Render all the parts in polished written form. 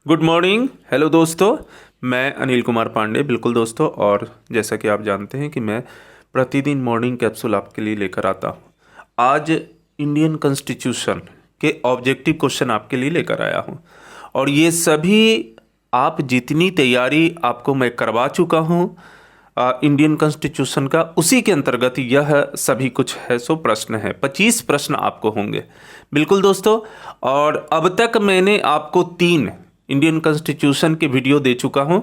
Good morning. Hello दोस्तों, मैं अनिल कुमार पांडे। बिल्कुल दोस्तों, और जैसा कि आप जानते हैं कि मैं प्रतिदिन मॉर्निंग कैप्सूल आपके लिए लेकर आता हूँ। आज इंडियन कॉन्स्टिट्यूशन के ऑब्जेक्टिव क्वेश्चन आपके लिए लेकर आया हूँ, और ये सभी आप जितनी तैयारी आपको मैं करवा चुका हूँ इंडियन कॉन्स्टिट्यूशन का, उसी के अंतर्गत यह सभी कुछ है। सो प्रश्न है, 25 प्रश्न आपको होंगे। बिल्कुल दोस्तों, और अब तक मैंने आपको 3 इंडियन कॉन्स्टिट्यूशन के वीडियो दे चुका हूं,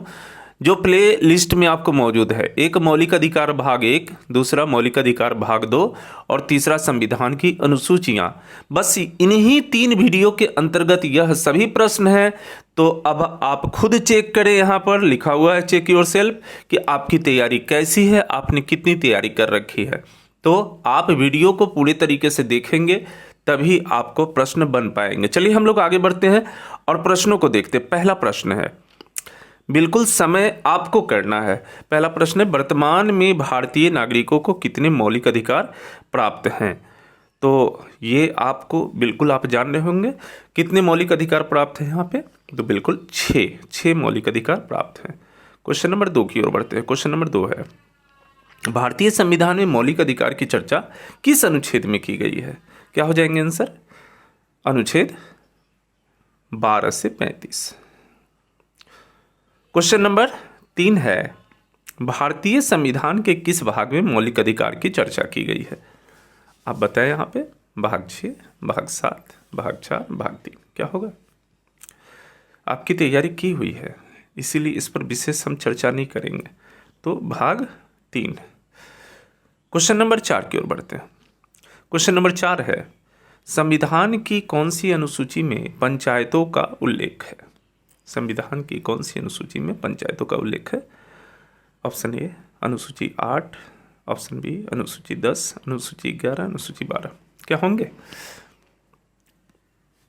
जो प्ले लिस्ट में आपको मौजूद है। एक मौलिक अधिकार भाग 1, दूसरा मौलिक अधिकार भाग 2, और तीसरा संविधान की अनुसूचियां। बस इन्हीं 3 वीडियो के अंतर्गत यह सभी प्रश्न हैं। तो अब आप खुद चेक करें, यहाँ पर लिखा हुआ है चेक योर सेल्फ, कि आपकी तैयारी कैसी है, आपने कितनी तैयारी कर रखी है। तो आप वीडियो को पूरे तरीके से देखेंगे तभी आपको प्रश्न बन पाएंगे। चलिए हम लोग आगे बढ़ते हैं और प्रश्नों को देखते हैं। पहला प्रश्न है, बिल्कुल समय आपको करना है। पहला प्रश्न है, वर्तमान में भारतीय नागरिकों को कितने मौलिक अधिकार प्राप्त हैं? तो ये आपको बिल्कुल आप जान रहे होंगे कितने मौलिक अधिकार प्राप्त हैं यहाँ पे। तो बिल्कुल 6 मौलिक अधिकार प्राप्त हैं। क्वेश्चन नंबर 2 की ओर बढ़ते हैं। क्वेश्चन नंबर 2 है, भारतीय संविधान में मौलिक अधिकार की चर्चा किस अनुच्छेद में की गई है? क्या हो जाएंगे आंसर? अनुच्छेद 12 से 35। क्वेश्चन नंबर 3 है, भारतीय संविधान के किस भाग में मौलिक अधिकार की चर्चा की गई है? आप बताएं यहाँ पे। भाग 6, भाग 7, भाग 4, भाग 3 क्या होगा? आपकी तैयारी की हुई है, इसीलिए इस पर विशेष हम चर्चा नहीं करेंगे। तो भाग 3। क्वेश्चन नंबर 4 की ओर बढ़ते हैं। क्वेश्चन नंबर 4 है, संविधान की कौन सी अनुसूची में पंचायतों का उल्लेख है? संविधान की कौन सी अनुसूची में पंचायतों का उल्लेख है? ऑप्शन ए अनुसूची 8, ऑप्शन बी अनुसूची 10, अनुसूची 11, अनुसूची 12 क्या होंगे?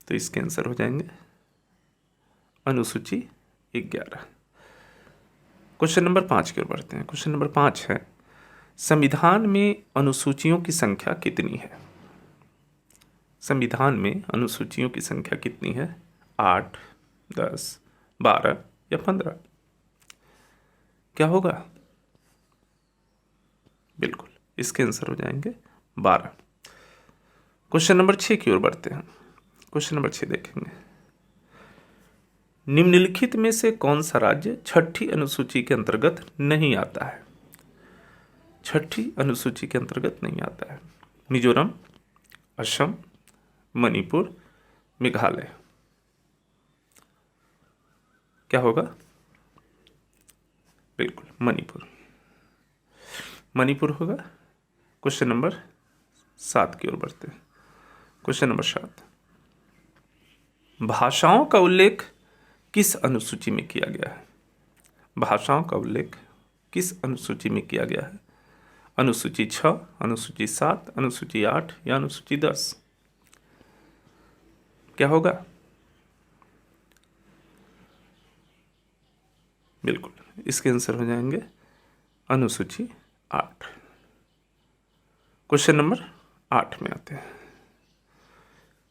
तो इसके आंसर हो जाएंगे अनुसूची 11। क्वेश्चन नंबर 5 की ओर बढ़ते हैं। क्वेश्चन नंबर 5 है, संविधान में अनुसूचियों की संख्या कितनी है? संविधान में अनुसूचियों की संख्या कितनी है? 8, 10, 12 या 15 क्या होगा? बिल्कुल इसके आंसर हो जाएंगे 12। क्वेश्चन नंबर 6 की ओर बढ़ते हैं। क्वेश्चन नंबर 6 देखेंगे, निम्नलिखित में से कौन सा राज्य 6ठी अनुसूची के अंतर्गत नहीं आता है? 6ठी अनुसूची के अंतर्गत नहीं आता है। मिजोरम, असम, मणिपुर, मेघालय क्या होगा? बिल्कुल मणिपुर। मणिपुर होगा। क्वेश्चन नंबर 7 की ओर बढ़ते हैं। क्वेश्चन नंबर 7, भाषाओं का उल्लेख किस अनुसूची में किया गया है? भाषाओं का उल्लेख किस अनुसूची में किया गया है? अनुसूची 6, अनुसूची 7, अनुसूची 8 या अनुसूची 10 क्या होगा? बिल्कुल इसके आंसर हो जाएंगे अनुसूची 8। क्वेश्चन नंबर 8 में आते हैं,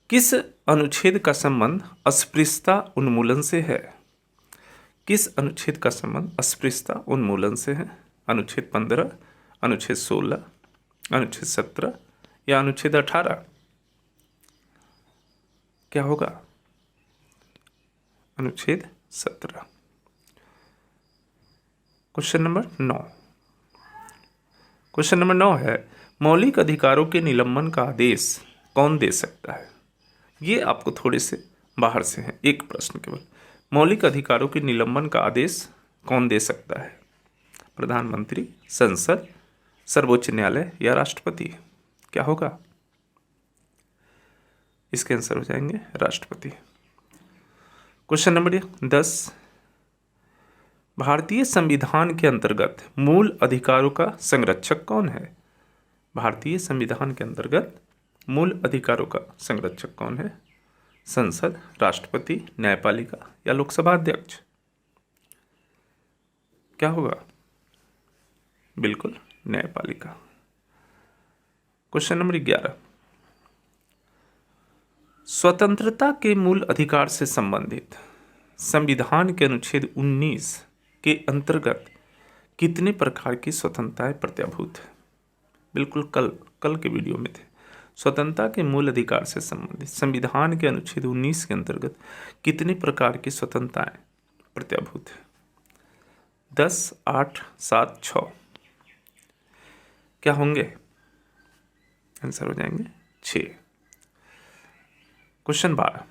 किस अनुच्छेद का संबंध अस्पृश्यता उन्मूलन से है? किस अनुच्छेद का संबंध अस्पृश्यता उन्मूलन से है? अनुच्छेद 15, अनुच्छेद 16, अनुच्छेद 17 या अनुच्छेद 18 क्या होगा? अनुच्छेद 17। Question number 9। क्वेश्चन नंबर 9 है, मौलिक अधिकारों के निलंबन का आदेश कौन दे सकता है? ये आपको थोड़े से बाहर से है, एक प्रश्न केवल। मौलिक अधिकारों के निलंबन का आदेश कौन दे सकता है? प्रधानमंत्री, संसद, सर्वोच्च न्यायालय या राष्ट्रपति क्या होगा? इसके आंसर हो जाएंगे राष्ट्रपति। क्वेश्चन नंबर 10, भारतीय संविधान के अंतर्गत मूल अधिकारों का संरक्षक कौन है? भारतीय संविधान के अंतर्गत मूल अधिकारों का संरक्षक कौन है? संसद, राष्ट्रपति, न्यायपालिका या लोकसभा अध्यक्ष क्या होगा? बिल्कुल न्यायपालिका। क्वेश्चन नंबर 11, स्वतंत्रता के मूल अधिकार से संबंधित संविधान के अनुच्छेद 19 के अंतर्गत कितने प्रकार की स्वतंत्रताएं प्रत्याभूत है? बिल्कुल कल कल के वीडियो में थे। स्वतंत्रता के मूल अधिकार से संबंधित संविधान के अनुच्छेद 19 के अंतर्गत कितने प्रकार की स्वतंत्रताएं प्रत्याभूत है? 10, 8, 7, 6 क्या होंगे? आंसर हो जाएंगे 6। क्वेश्चन 12,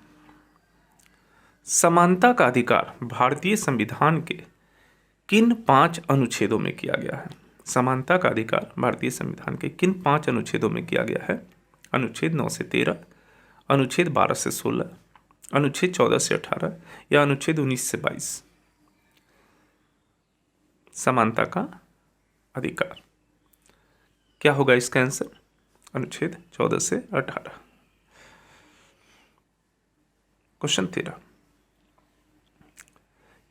समानता का अधिकार भारतीय संविधान के किन 5 अनुच्छेदों में किया गया है? समानता का अधिकार भारतीय संविधान के किन 5 अनुच्छेदों में किया गया है? अनुच्छेद 9 से 13, अनुच्छेद 12 से 16, अनुच्छेद 14 से 18 या अनुच्छेद 19 से 22? समानता का अधिकार क्या होगा इसका आंसर? अनुच्छेद 14 से 18। क्वेश्चन 13,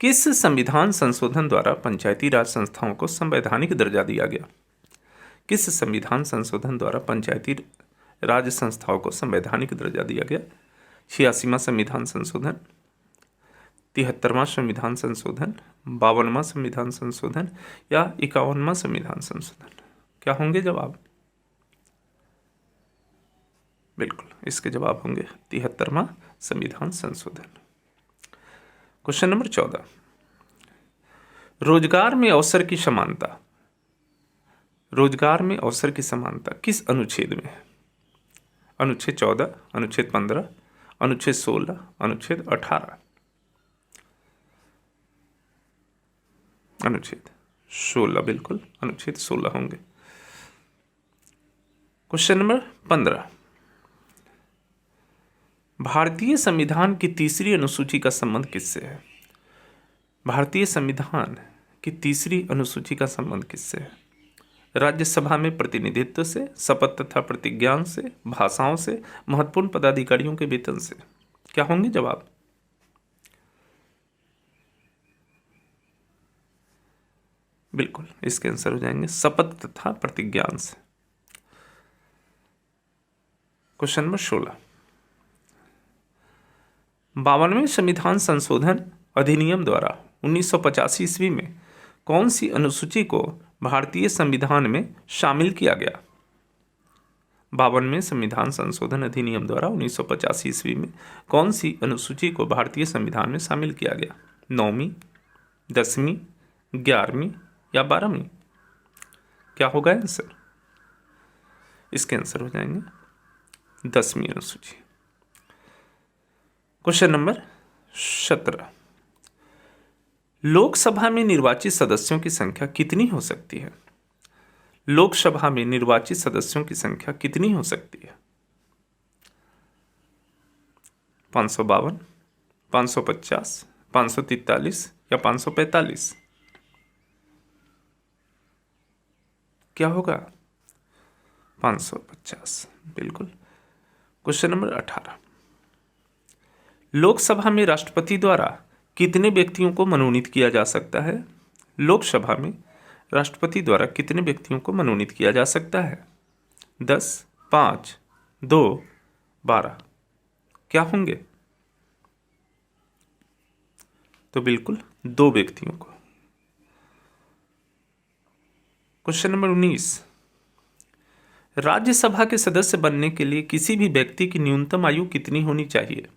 किस संविधान संशोधन द्वारा पंचायती राज संस्थाओं को संवैधानिक दर्जा दिया गया? किस संविधान संशोधन द्वारा पंचायती राज संस्थाओं को संवैधानिक दर्जा दिया गया? 86वां संविधान संशोधन, 73वां संविधान संशोधन, 52वां संविधान संशोधन या 51वां संविधान संशोधन? क्या होंगे जवाब? बिल्कुल इसके जवाब होंगे 73वां संविधान संशोधन। क्वेश्चन नंबर 14, रोजगार में अवसर की समानता, रोजगार में अवसर की समानता किस अनुच्छेद में है? अनुच्छेद 14, अनुच्छेद 15, अनुच्छेद 16, अनुच्छेद 18? अनुच्छेद 16, बिल्कुल अनुच्छेद 16 होंगे। क्वेश्चन नंबर 15, भारतीय संविधान की तीसरी अनुसूची का संबंध किससे है? भारतीय संविधान की तीसरी अनुसूची का संबंध किससे है? राज्यसभा में प्रतिनिधित्व से, शपथ तथा प्रतिज्ञान से, भाषाओं से, महत्वपूर्ण पदाधिकारियों के वेतन से? क्या होंगे जवाब? बिल्कुल इसके आंसर हो जाएंगे शपथ तथा प्रतिज्ञान से। क्वेश्चन नंबर 16, 52वें संविधान संशोधन अधिनियम द्वारा 1985 ईस्वी में कौन सी अनुसूची को भारतीय संविधान में शामिल किया गया? 52वें संविधान संशोधन अधिनियम द्वारा 1985 ईस्वी में कौन सी अनुसूची को भारतीय संविधान में शामिल किया गया? 9वीं, 10वीं, 11वीं या 12वीं? क्या होगा आंसर? इसके आंसर हो जाएंगे 10वीं अनुसूची। क्वेश्चन नंबर 17, लोकसभा में निर्वाचित सदस्यों की संख्या कितनी हो सकती है? लोकसभा में निर्वाचित सदस्यों की संख्या कितनी हो सकती है? 552, 550, 543 या 545? क्या होगा? 550, बिल्कुल। क्वेश्चन नंबर 18, लोकसभा में राष्ट्रपति द्वारा कितने व्यक्तियों को मनोनीत किया जा सकता है? लोकसभा में राष्ट्रपति द्वारा कितने व्यक्तियों को मनोनीत किया जा सकता है? 10, 5, 2, 12? क्या होंगे? तो बिल्कुल 2 व्यक्तियों को। क्वेश्चन नंबर 19, राज्यसभा के सदस्य बनने के लिए किसी भी व्यक्ति की न्यूनतम आयु कितनी होनी चाहिए?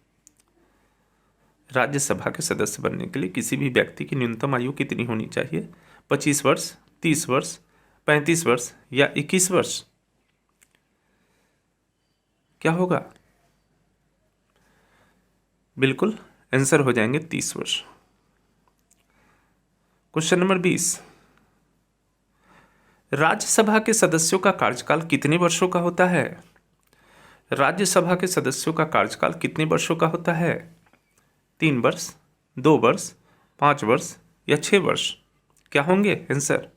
राज्यसभा के सदस्य बनने के लिए किसी भी व्यक्ति की न्यूनतम आयु कितनी होनी चाहिए? 25 वर्ष, 30 वर्ष, 35 वर्ष या 21 वर्ष? क्या होगा? बिल्कुल आंसर हो जाएंगे 30 वर्ष। क्वेश्चन नंबर 20, राज्यसभा के सदस्यों का कार्यकाल कितने वर्षों का होता है? राज्यसभा के सदस्यों का कार्यकाल कितने वर्षों का होता है? 3 वर्ष, 2 वर्ष, 5 वर्ष या 6 वर्ष? क्या होंगे आंसर?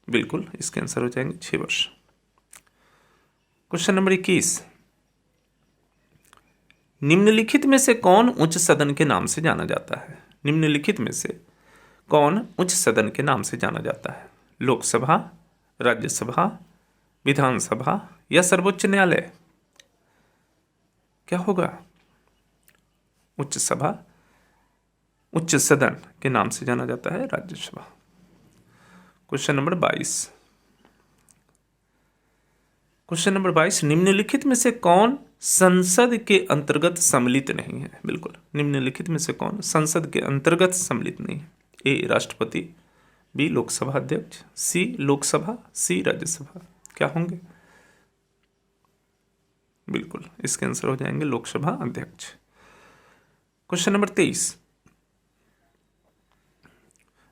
बिल्कुल इसके आंसर हो जाएंगे 6 वर्ष। क्वेश्चन नंबर 21, निम्नलिखित में से कौन उच्च सदन के नाम से जाना जाता है? निम्नलिखित में से कौन उच्च सदन के नाम से जाना जाता है? लोकसभा, राज्यसभा, विधानसभा या सर्वोच्च न्यायालय? क्या होगा? उच्च सभा, उच्च सदन के नाम से जाना जाता है Rajya Sabha. Question number 22। Question number 22, निम्नलिखित में से कौन संसद के अंतर्गत सम्मिलित नहीं है? बिल्कुल, निम्नलिखित में से कौन संसद के अंतर्गत सम्मिलित नहीं है? ए राष्ट्रपति, बी लोकसभा अध्यक्ष, सी लोकसभा, सी राज्यसभा। क्या होंगे? बिल्कुल, इसके आंसर हो जाएंगे लोकसभा अध्यक्ष। क्वेश्चन नंबर 23,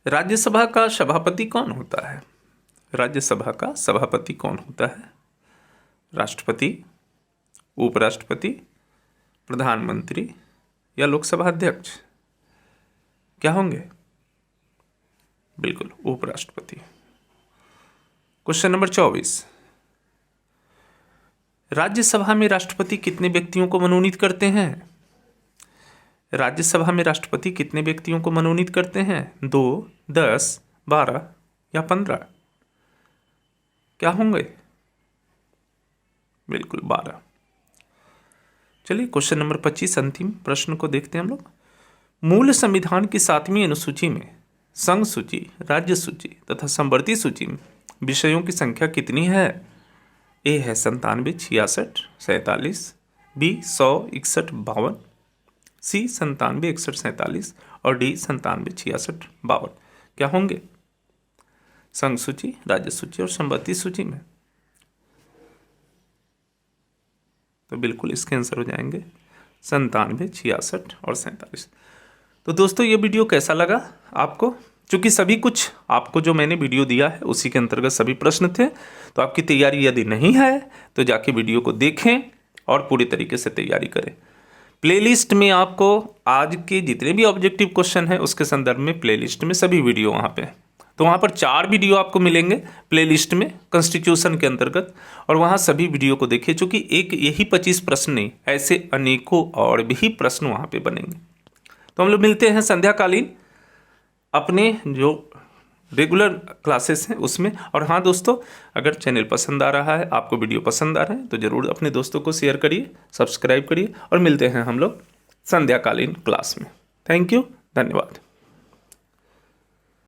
राज्यसभा का सभापति कौन होता है? राज्यसभा का सभापति कौन होता है? राष्ट्रपति, उपराष्ट्रपति, प्रधानमंत्री या लोकसभा अध्यक्ष? क्या होंगे? बिल्कुल, उपराष्ट्रपति। क्वेश्चन नंबर 24, राज्यसभा में राष्ट्रपति कितने व्यक्तियों को मनोनीत करते हैं? राज्यसभा में राष्ट्रपति कितने व्यक्तियों को मनोनीत करते हैं? 2, 10, 12 या 15? क्या होंगे? बिल्कुल 12। चलिए क्वेश्चन नंबर 25, अंतिम प्रश्न को देखते हैं हम लोग। मूल संविधान की 7वीं अनुसूची में संघ सूची, राज्य सूची तथा संवर्ती सूची में विषयों की संख्या कितनी है? ए है 97, 66, 47, बी 100, 61, 52, सी 97, 61, 47 और डी 97, 66, 52। क्या होंगे? संघ सूची, राज्य सूची और संवर्ती सूची में। तो बिल्कुल इसके आंसर हो जाएंगे 97, 66 और 47। तो दोस्तों ये वीडियो कैसा लगा आपको? चूंकि सभी कुछ आपको जो मैंने वीडियो दिया है उसी के अंतर्गत सभी प्रश्न थे, तो आपकी तैयारी यदि नहीं है तो जाके वीडियो को देखें और पूरी तरीके से तैयारी करें। प्लेलिस्ट में आपको आज के जितने भी ऑब्जेक्टिव क्वेश्चन हैं उसके संदर्भ में प्लेलिस्ट में सभी वीडियो वहाँ पे, तो वहाँ पर 4 वीडियो आपको मिलेंगे प्लेलिस्ट में कॉन्स्टिट्यूशन के अंतर्गत, और वहाँ सभी वीडियो को देखिए। चूँकि एक यही 25 प्रश्न नहीं, ऐसे अनेकों और भी प्रश्न वहाँ पे बनेंगे। तो हम लोग मिलते हैं संध्याकालीन अपने जो रेगुलर क्लासेस हैं उसमें। और हाँ दोस्तों, अगर चैनल पसंद आ रहा है, आपको वीडियो पसंद आ रहे हैं, तो ज़रूर अपने दोस्तों को शेयर करिए, सब्सक्राइब करिए और मिलते हैं हम लोग संध्याकालीन क्लास में। थैंक यू, धन्यवाद।